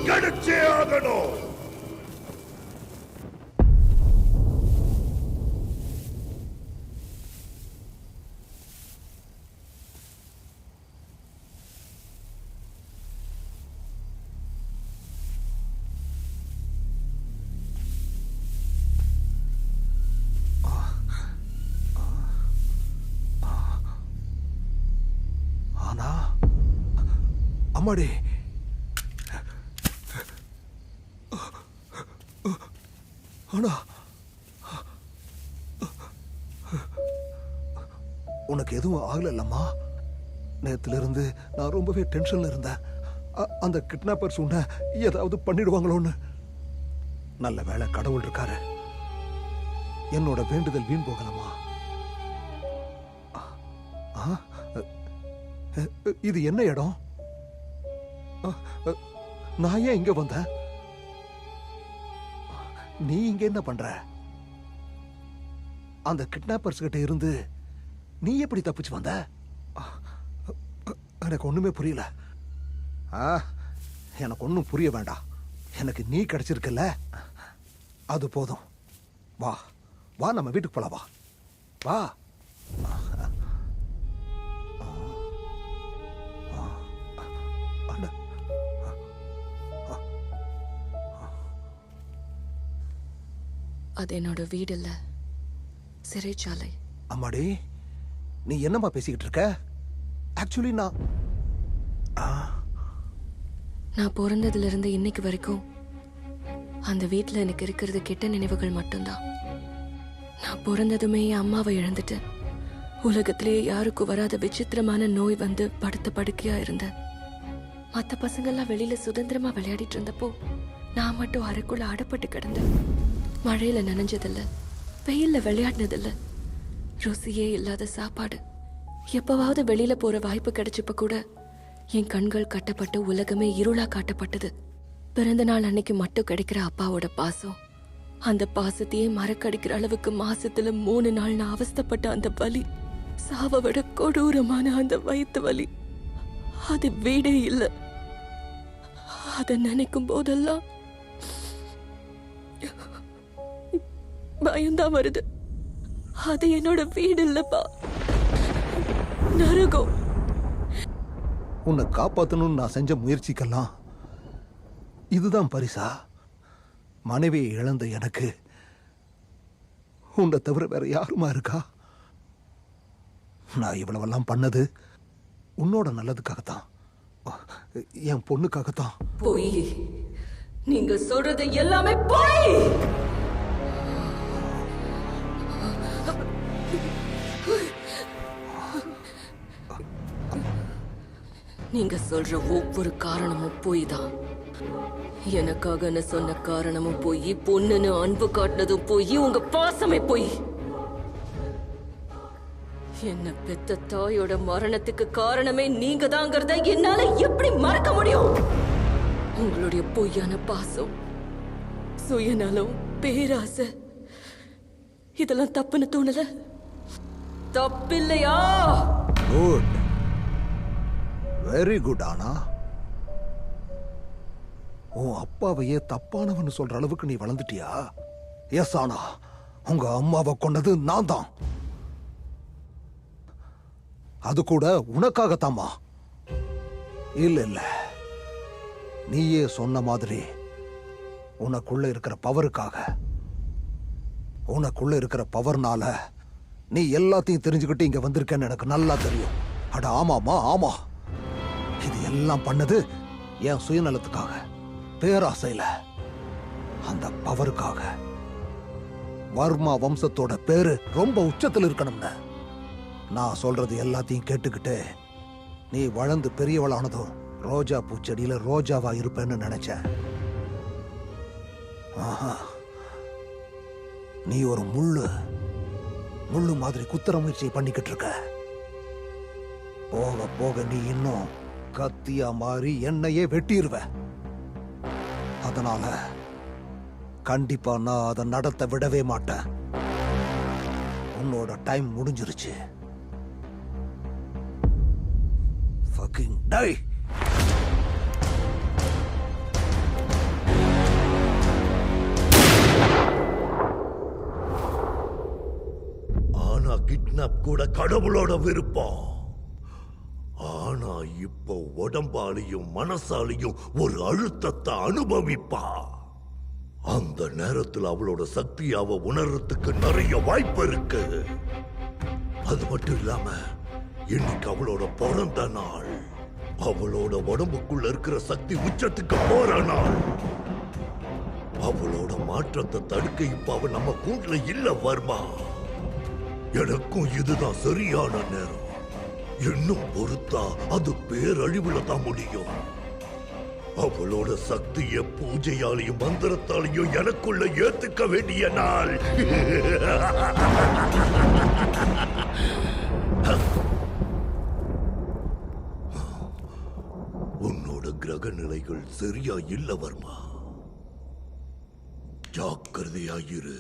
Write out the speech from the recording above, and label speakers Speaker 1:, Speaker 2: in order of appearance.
Speaker 1: கிடைச்சே ஆகணும்.
Speaker 2: அம்மாடி, ஆனா உனக்கு எதுவும் ஆகலம்மா? நேத்துல இருந்து நான் ரொம்பவே டென்ஷன்ல இருந்தேன். அந்த கிட்னாப்பர்ஸ் உன்னை ஏதாவது பண்ணிடுவாங்களோன்னு. நல்ல வேளை கடவுள் இருக்காரு. என்னோட வேண்டுதல் வீண் போகலம்மா. இது என்ன இடம்? நான் ஏன் இங்க வந்த? நீ இங்க என்ன பண்ற? அந்த கிட்னாப்பர்ஸ் கிட்ட இருந்து நீ எப்படி தப்பிச்சு வந்த? எனக்கு ஒண்ணுமே புரியல. எனக்கு ஒண்ணும் புரிய வேண்டாம். எனக்கு நீ கிடைச்சிருக்கல, அது போதும். வா வா, நம்ம வீட்டுக்கு போலாம். வா வா.
Speaker 3: அது என்னோட வீடு இல்ல, சிறைச்சாலை.
Speaker 2: அம்மாடி, நீ என்னம்மா பேசிக்கிட்டு இருக்க? ஆக்சுவலி நான்
Speaker 3: பிறந்ததுல இருந்து இன்னைக்கு வரைக்கும் அந்த வீட்டுல எனக்கு இருக்கிறது கெட்ட நினைவுகள் மட்டும்தான். நான் பிறந்ததுமே என் அம்மாவை இழந்துட்டு உலகத்திலேயே யாருக்கும் வராத விசித்திரமான நோய் வந்து படுத்த படுக்கையா இருந்தேன். மற்ற பசங்கள்லாம் வெளியில சுதந்திரமா விளையாடிட்டு இருந்தப்போ நான் மட்டும் அறைக்குள்ள அடப்பட்டு கிடந்தேன். மழையில நனைஞ்சதில்ல, வெயில்ல விளையாடினதில்ல, ருசியே இல்லாத சாப்பாடு. எப்பவாவது வெளியில போற வாய்ப்பு கிடைச்சப்ப கூட என் கண்கள் கட்டப்பட்டு உலகமே இருளா காட்டப்பட்டது. பிறந்த நாள் அன்னைக்கு மட்டும் கிடைக்கிற அப்பாவோட பாசம், அந்த பாசத்தையே மறக்கடிக்கிற அளவுக்கு மாசத்துல 3 நாள் நான் அவஸ்தப்பட்ட அந்த வலி, சாவை விட கொடூரமான அந்த வயிற்று வலி, அது வீடே இல்லை. அதை நினைக்கும் போதெல்லாம் பயம்தான் வருது. அது என்னோட வீடு இல்லப்பா, நரகம்.
Speaker 2: உன்னை காப்பாத்தணும்னு நான் செஞ்ச முயற்சிக்கெல்லாம் இதுதான் பரிசா? மனைவியை இழந்த எனக்கு உன்னை தவிர வேற யாருமா இருக்கா? நான் இவ்வளவெல்லாம் பண்ணது உன்னோட நல்லதுக்காகத்தான், என் பொண்ணுக்காகத்தான்.
Speaker 3: போய் நீங்க சொல்றது எல்லாமே போய். நீங்க சொல்ற ஒவ்வொரு காரணமும் போய் தான். எனக்காக சொன்ன காரணமும் போய், பொண்ணுன்னு அன்பு காட்டினதும் போய், உங்க பாசமே போய். என்ன பெத்த தாயோட மரணத்துக்கு காரணமே நீங்க தாங்கிறத என்னால எப்படி மறக்க முடியும்? உங்களுடைய பொய்யான பாசம், சுயநலம், பேராசை, இதெல்லாம் தப்புன்னு தோணல? தப்பில்லையா?
Speaker 2: Good, very good. ஆனா உன் அப்பாவையே தப்பானவன்னு சொல்ற அளவுக்கு நீ வளர்ந்துட்டியா? எஸ், ஆனா உங்க அம்மாவை கொண்டது நான் தான். அது கூட உனக்காகத்தாமா. இல்ல இல்ல, நீயே சொன்ன மாதிரி உனக்குள்ள இருக்கிற பவருக்காக. உனக்குள்ள இருக்கிற பவர்னால நீ எல்லாத்தையும் தெரிஞ்சுக்கிட்டு இங்க வந்திருக்கேன்னு எனக்கு நல்லா தெரியும். அட ஆமாமா, ஆமா. இது எல்லாம் பண்ணது என் சுயநலத்துக்காக, பேராசையில, அந்த பவருக்காக. வர்மா வம்சத்தோட பேரு ரொம்ப உச்சத்தில் இருக்கணும்னு நான் சொல்றது எல்லாத்தையும் கேட்டுக்கிட்டு நீ வளர்ந்து பெரியவளானதும் ரோஜா பூச்செடியில ரோஜாவா இருப்பேன்னு நினைச்சேன். நீ ஒரு முள்ளு மாதிரி குத்துற முயற்சி பண்ணிக்கிட்டு இருக்க. போக போக நீ இன்னும் கத்தியா மாறி என்னையே வெட்டிடுவ. அதனால கண்டிப்பா நான் அதை நடத்த விடவே மாட்டேன். உன்னோட டைம் முடிஞ்சிருச்சு. Fucking die.
Speaker 1: கிட்னாப் கூட கடவுளோட விருப்பம். ஆனா இப்போ உடம்பாலையும் மனசாலையும் ஒரு அழுத்தத்தை அனுபவிப்பா. அந்த நேரத்தில் அவளோட சக்தியை அவ உணர்றதுக்கு நிறைய வாய்ப்பு இருக்கு. அது மட்டும் இல்லாம இன்னைக்கு அவளோட பிறந்த நாள். அவளோட உடம்புக்குள்ள இருக்கிற சக்தி உச்சத்துக்கு போற நாள். அவளோட மாற்றத்தை தடுக்க இப்ப அவ நம்ம கூண்டுல இல்ல வர்மா. எனக்கும் இதுதான் சரியான நேரம். இன்னும் பொறுத்தா அது பேரழிவுல தான் முடியும். அவளோட சக்திய பூஜையாலையும் மந்திரத்தாலையும் எனக்குள்ள ஏத்துக்க வேண்டிய நாள். உன்னோட கிரக நிலைகள் சரியா இல்ல வர்மா. ஜாக்கிரதையாயிரு.